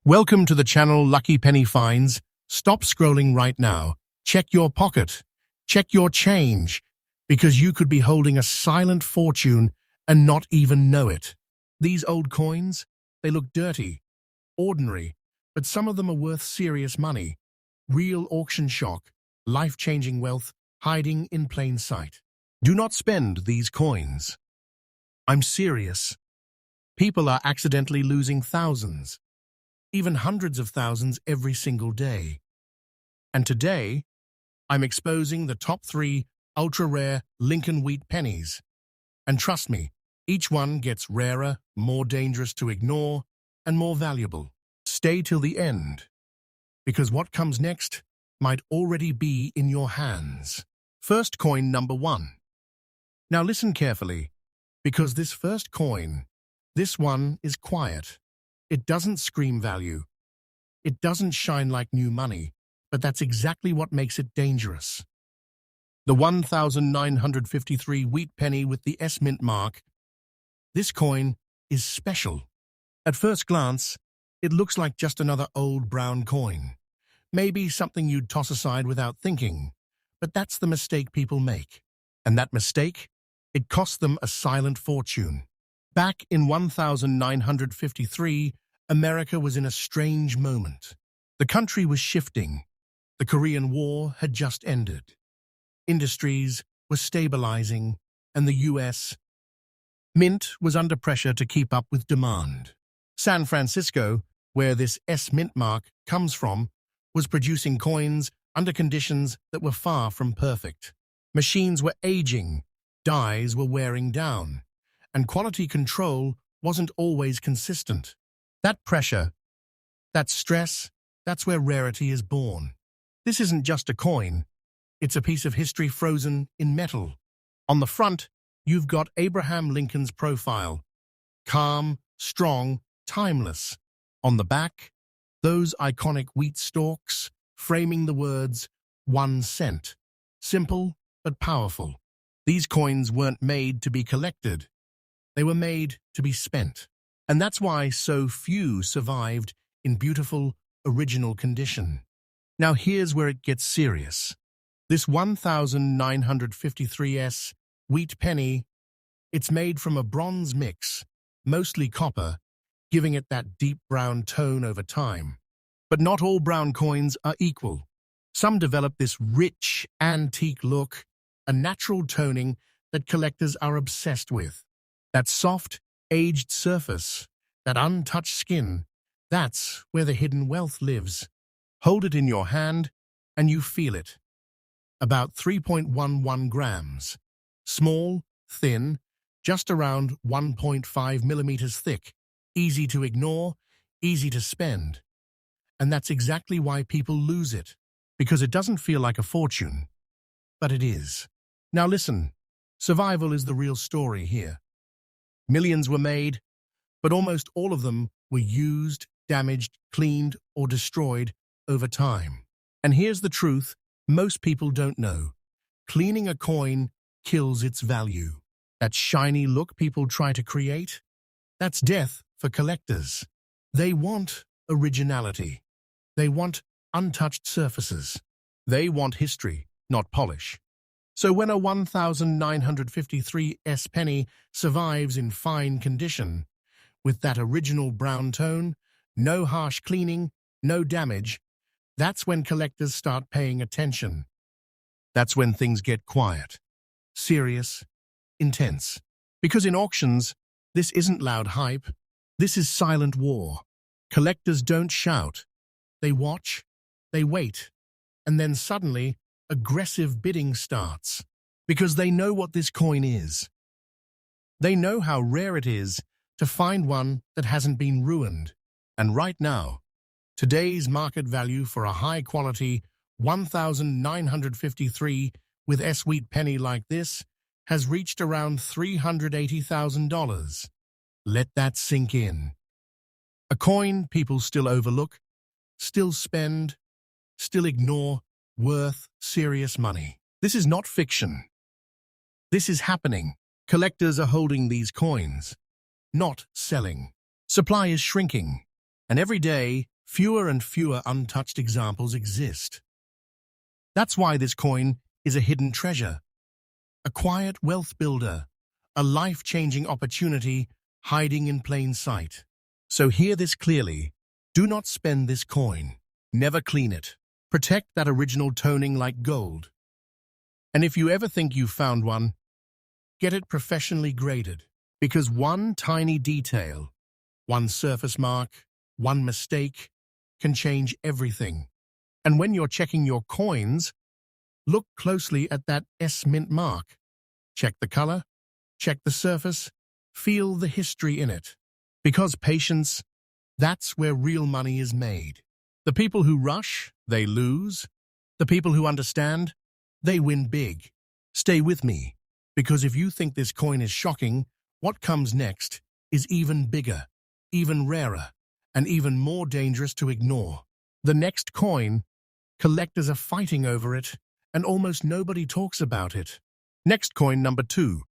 Welcome to the channel Lucky Penny Finds. Stop scrolling right now. Check your pocket. Check your change, because you could be holding a silent fortune and not even know it. These old coins, they look dirty, ordinary, but some of them are worth serious money. Real auction shock, life-changing wealth hiding in plain sight. Do not spend these coins. I'm serious. People are accidentally losing thousands, even hundreds of thousands every single day. And today, I'm exposing the top 3 ultra-rare Lincoln wheat pennies. And trust me, each one gets rarer, more dangerous to ignore, and more valuable. Stay till the end, because what comes next might already be in your hands. First coin number 1. Now listen carefully, because this first coin, this one is quiet. It doesn't scream value. It doesn't shine like new money, but that's exactly what makes it dangerous. The 1953 wheat penny with the S mint mark. This coin is special. At first glance, it looks like just another old brown coin. Maybe something you'd toss aside without thinking. But that's the mistake people make. And that mistake, it cost them a silent fortune. Back in 1953, America was in a strange moment. The country was shifting. The Korean War had just ended. Industries were stabilizing, and the U.S. Mint was under pressure to keep up with demand. San Francisco, where this S mint mark comes from, was producing coins under conditions that were far from perfect. Machines were aging, dies were wearing down, and quality control wasn't always consistent. That pressure, that stress, that's where rarity is born. This isn't just a coin. It's a piece of history frozen in metal. On the front, you've got Abraham Lincoln's profile. Calm, strong, timeless. On the back, those iconic wheat stalks, framing the words, 1 cent. Simple, but powerful. These coins weren't made to be collected. They were made to be spent. And that's why so few survived in beautiful, original condition. Now here's where it gets serious. This 1953 wheat penny, it's made from a bronze mix, mostly copper, giving it that deep brown tone over time. But not all brown coins are equal. Some develop this rich, antique look, a natural toning that collectors are obsessed with. That soft, aged surface, that untouched skin, that's where the hidden wealth lives. Hold it in your hand, and you feel it. About 3.11 grams. Small, thin, just around 1.5 millimeters thick. Easy to ignore, easy to spend. And that's exactly why people lose it, because it doesn't feel like a fortune. But it is. Now listen, survival is the real story here. Millions were made, but almost all of them were used, damaged, cleaned, or destroyed over time. And here's the truth most people don't know. Cleaning a coin kills its value. That shiny look people try to create, that's death for collectors. They want originality. They want untouched surfaces. They want history, not polish. So when a 1953 S penny survives in fine condition, with that original brown tone, no harsh cleaning, no damage, that's when collectors start paying attention. That's when things get quiet, serious, intense. Because in auctions, this isn't loud hype, this is silent war. Collectors don't shout. They watch, they wait, and then suddenly, aggressive bidding starts, because they know what this coin is. They know how rare it is to find one that hasn't been ruined. And right now, today's market value for a high-quality 1953 with S wheat penny like this has reached around $380,000. Let that sink in. A coin people still overlook, still spend, still ignore, worth serious money. This is not fiction. This is happening. Collectors are holding these coins, not selling. Supply is shrinking, and every day fewer and fewer untouched examples exist. That's why this coin is a hidden treasure, a quiet wealth builder, a life-changing opportunity hiding in plain sight. So hear this clearly. Do not spend this coin. Never clean it. Protect that original toning like gold. And if you ever think you've found one, get it professionally graded. Because one tiny detail, one surface mark, one mistake can change everything. And when you're checking your coins, look closely at that S mint mark. Check the color, check the surface, feel the history in it. Because patience, that's where real money is made. The people who rush, they lose. The people who understand, they win big. Stay with me, because if you think this coin is shocking, what comes next is even bigger, even rarer, and even more dangerous to ignore. The next coin, collectors are fighting over it, and almost nobody talks about it. Next coin, number 2.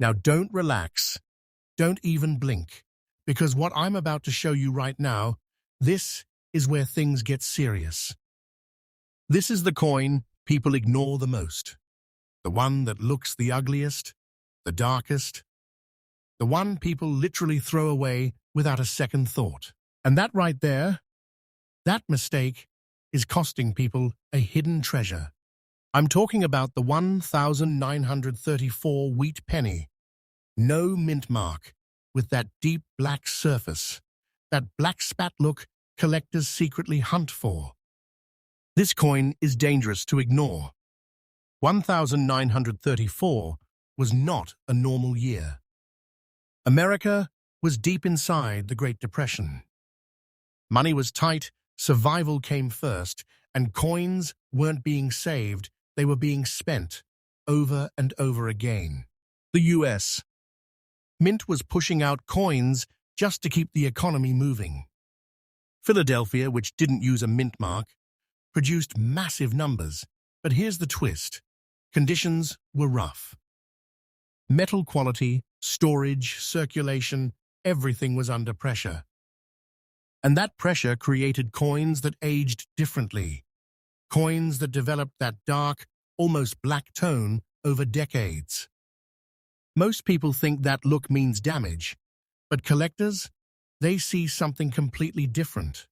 Now don't relax. Don't even blink, because what I'm about to show you right now, this is where things get serious. This is the coin people ignore the most. The one that looks the ugliest, the darkest, the one people literally throw away without a second thought. And that right there, that mistake is costing people a hidden treasure. I'm talking about the 1934 wheat penny. No mint mark, with that deep black surface, that black spat look collectors secretly hunt for. This coin is dangerous to ignore. 1934 was not a normal year. America was deep inside the Great Depression. Money was tight, survival came first, and coins weren't being saved, they were being spent over and over again. The US. Mint was pushing out coins just to keep the economy moving. Philadelphia, which didn't use a mint mark, produced massive numbers. But here's the twist. Conditions were rough. Metal quality, storage, circulation, everything was under pressure. And that pressure created coins that aged differently. Coins that developed that dark, almost black tone over decades. Most people think that look means damage, but collectors, they see something completely different.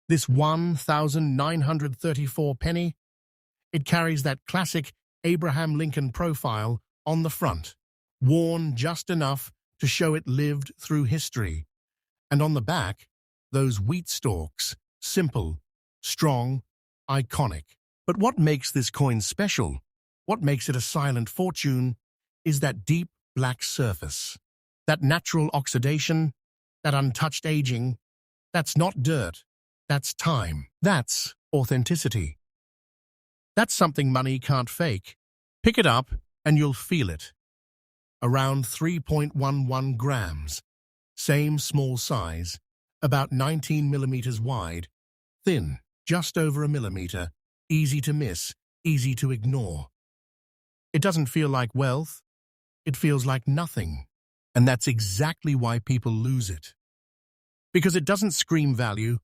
This 1934 penny, it carries that classic Abraham Lincoln profile on the front, worn just enough to show it lived through history. And on the back, those wheat stalks, simple, strong, iconic. But what makes this coin special, what makes it a silent fortune, is that deep black surface. That natural oxidation, that untouched aging, that's not dirt, that's time. That's authenticity. That's something money can't fake. Pick it up and you'll feel it. Around 3.11 grams. Same small size, about 19 millimeters wide, thin, just over a millimeter, easy to miss, easy to ignore. It doesn't feel like wealth, it feels like nothing. And that's exactly why people lose it. Because it doesn't scream value,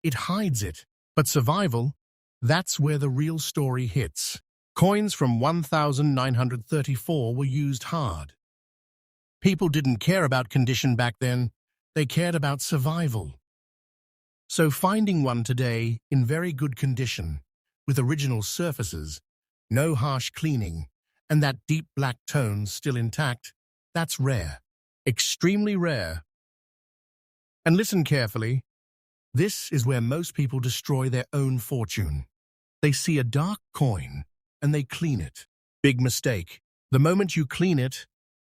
it hides it. But survival, that's where the real story hits. Coins from 1934 were used hard. People didn't care about condition back then, they cared about survival. So finding one today in very good condition, with original surfaces, no harsh cleaning, and that deep black tone still intact, that's rare. Extremely rare. And listen carefully, this is where most people destroy their own fortune. They see a dark coin, and they clean it. Big mistake. The moment you clean it,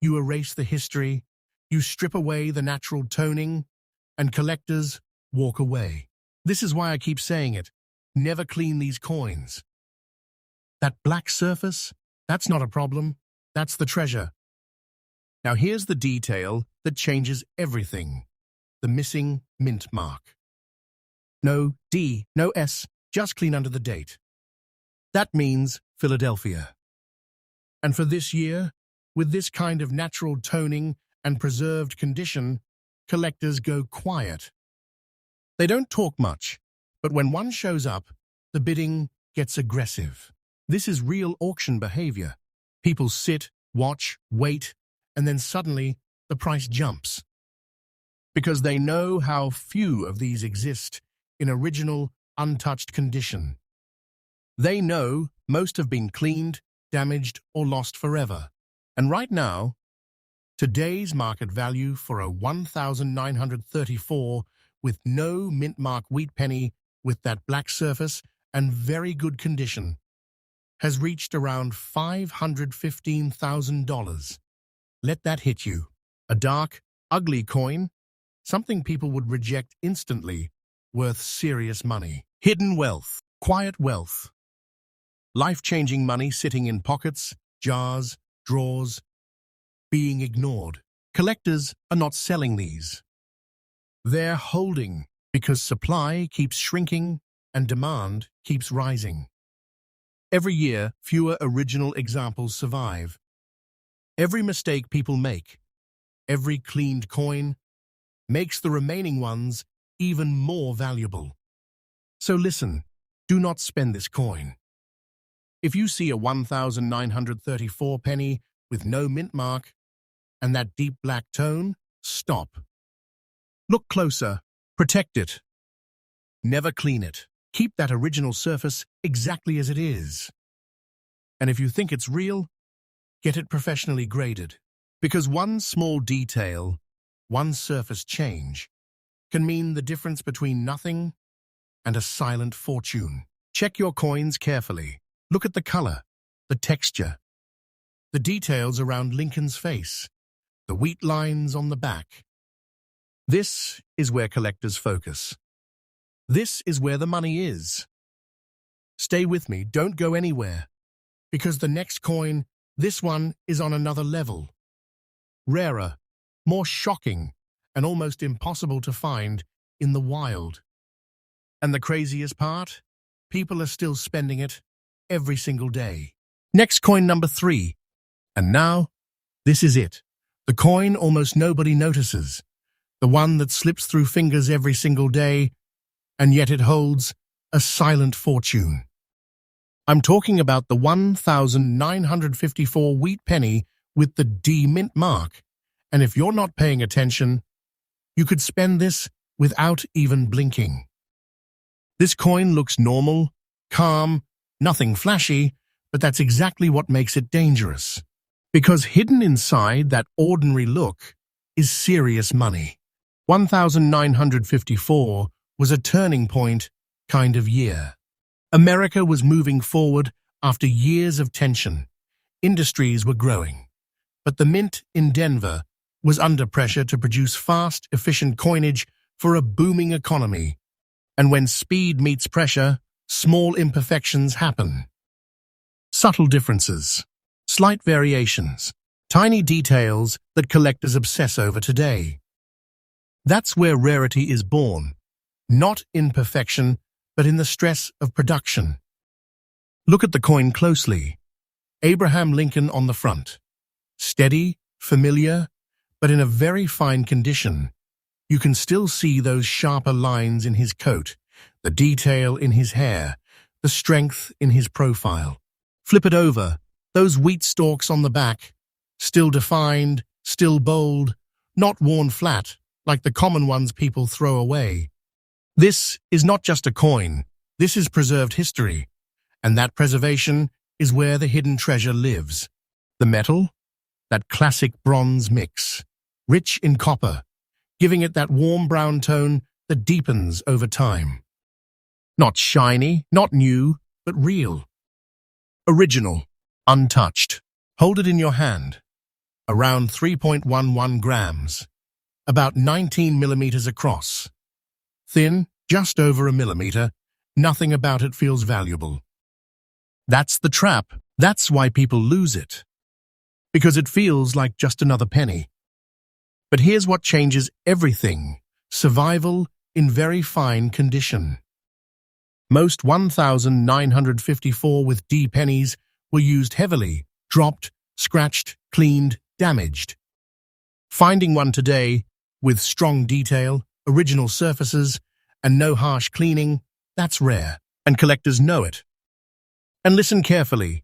you erase the history, you strip away the natural toning, and collectors walk away. This is why I keep saying it. Never clean these coins. That black surface, that's not a problem. That's the treasure. Now here's the detail that changes everything. The missing mint mark. No D, no S, just clean under the date. That means Philadelphia. And for this year, with this kind of natural toning and preserved condition, collectors go quiet. They don't talk much, but when one shows up, the bidding gets aggressive. This is real auction behavior. People sit, watch, wait, and then suddenly the price jumps. Because they know how few of these exist in original, untouched condition. They know most have been cleaned, damaged, or lost forever. And right now, today's market value for a 1,934 with no mint mark wheat penny with that black surface and very good condition has reached around $515,000. Let that hit you. A dark, ugly coin, something people would reject instantly, worth serious money. Hidden wealth, quiet wealth. Life-changing money sitting in pockets, jars, drawers, being ignored. Collectors are not selling these. They're holding because supply keeps shrinking and demand keeps rising. Every year, fewer original examples survive. Every mistake people make, every cleaned coin, makes the remaining ones even more valuable. So listen, do not spend this coin. If you see a 1,934 penny with no mint mark and that deep black tone, stop. Look closer, protect it. Never clean it. Keep that original surface exactly as it is. And if you think it's real, get it professionally graded. Because one small detail, one surface change, can mean the difference between nothing and a silent fortune. Check your coins carefully. Look at the color, the texture, the details around Lincoln's face, the wheat lines on the back. This is where collectors focus. This is where the money is. Stay with me, don't go anywhere, because the next coin, this one, is on another level. Rarer, more shocking, and almost impossible to find in the wild. And the craziest part? People are still spending it every single day. Next coin number 3. And now, this is it. The coin almost nobody notices. The one that slips through fingers every single day, and yet it holds a silent fortune. I'm talking about the 1,954 wheat penny with the D mint mark. And if you're not paying attention, you could spend this without even blinking. This coin looks normal, calm, nothing flashy, but that's exactly what makes it dangerous. Because hidden inside that ordinary look is serious money. 1,954 was a turning point kind of year. America was moving forward after years of tension. Industries were growing. But the mint in Denver was under pressure to produce fast, efficient coinage for a booming economy. And when speed meets pressure, small imperfections happen. Subtle differences, slight variations, tiny details that collectors obsess over today. That's where rarity is born, not in perfection, but in the stress of production. Look at the coin closely. Abraham Lincoln on the front. Steady, familiar, but in a very fine condition. You can still see those sharper lines in his coat, the detail in his hair, the strength in his profile. Flip it over, those wheat stalks on the back, still defined, still bold, not worn flat like the common ones people throw away. This is not just a coin, this is preserved history, and that preservation is where the hidden treasure lives. The metal, that classic bronze mix, rich in copper, giving it that warm brown tone that deepens over time. Not shiny, not new, but real. Original, untouched. Hold it in your hand. Around 3.11 grams. About 19 millimeters across. Thin, just over a millimeter. Nothing about it feels valuable. That's the trap. That's why people lose it. Because it feels like just another penny. But here's what changes everything. Survival in very fine condition. Most 1,954 with D pennies were used heavily, dropped, scratched, cleaned, damaged. Finding one today with strong detail, original surfaces, and no harsh cleaning, that's rare, and collectors know it. And listen carefully.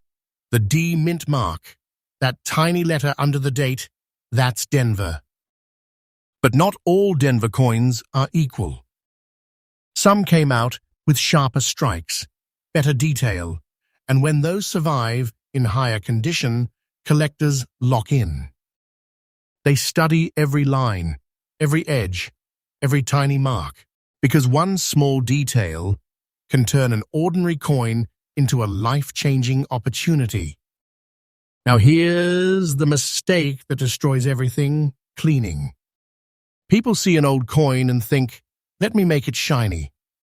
The D mint mark, that tiny letter under the date, that's Denver. But not all Denver coins are equal. Some came out with sharper strikes, better detail, and when those survive in higher condition, collectors lock in. They study every line, every edge, every tiny mark, because one small detail can turn an ordinary coin into a life-changing opportunity. Now here's the mistake that destroys everything: cleaning. People see an old coin and think, let me make it shiny.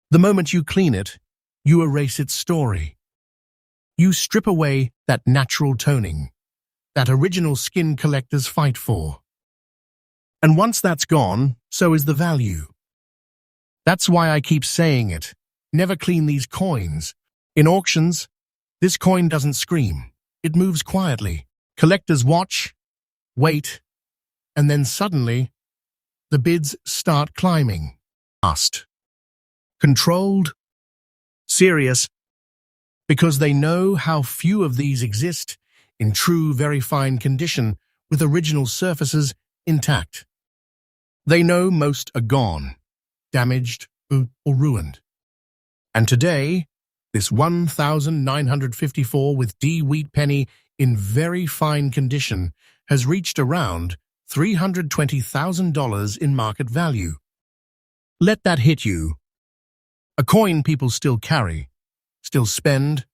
The moment you clean it, you erase its story. You strip away that natural toning, that original skin collectors fight for. And once that's gone, so is the value. That's why I keep saying it. Never clean these coins. In auctions, this coin doesn't scream. It moves quietly. Collectors watch, wait, and then suddenly, the bids start climbing. Fast. Controlled. Serious. Because they know how few of these exist in true, very fine condition with original surfaces intact. They know most are gone, damaged, or ruined. And today, this 1,954 with D wheat penny in very fine condition has reached around $320,000 in market value. Let that hit you. A coin people still carry, still spend,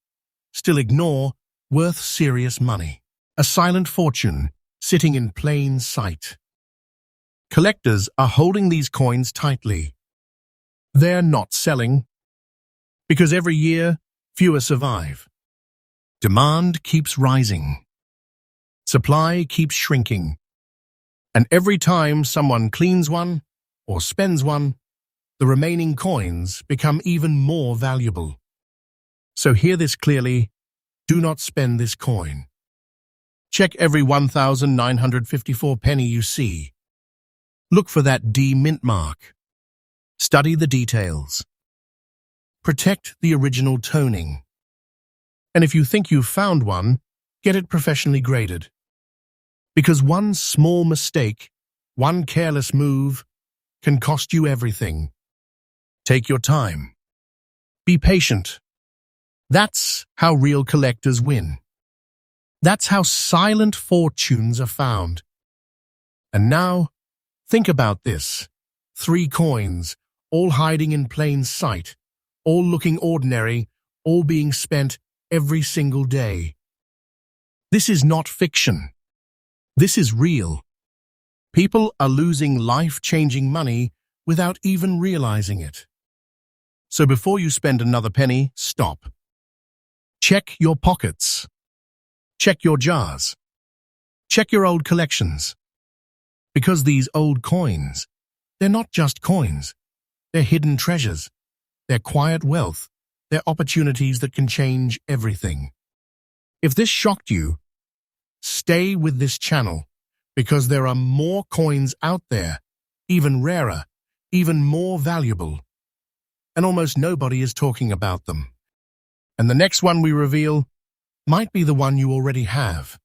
still ignore, worth serious money. A silent fortune sitting in plain sight. Collectors are holding these coins tightly. They're not selling, because every year, fewer survive. Demand keeps rising. Supply keeps shrinking. And every time someone cleans one or spends one, the remaining coins become even more valuable. So hear this clearly: do not spend this coin. Check every 1,954 penny you see. Look for that D mint mark. Study the details. Protect the original toning. And if you think you've found one, get it professionally graded. Because one small mistake, one careless move, can cost you everything. Take your time. Be patient. That's how real collectors win. That's how silent fortunes are found. And now, think about this. 3 coins, all hiding in plain sight, all looking ordinary, all being spent every single day. This is not fiction. This is real. People are losing life-changing money without even realizing it. So before you spend another penny, stop. Check your pockets. Check your jars. Check your old collections. Because these old coins, they're not just coins. They're hidden treasures. They're quiet wealth. They're opportunities that can change everything. If this shocked you, stay with this channel, because there are more coins out there, even rarer, even more valuable. And almost nobody is talking about them. And the next one we reveal might be the one you already have.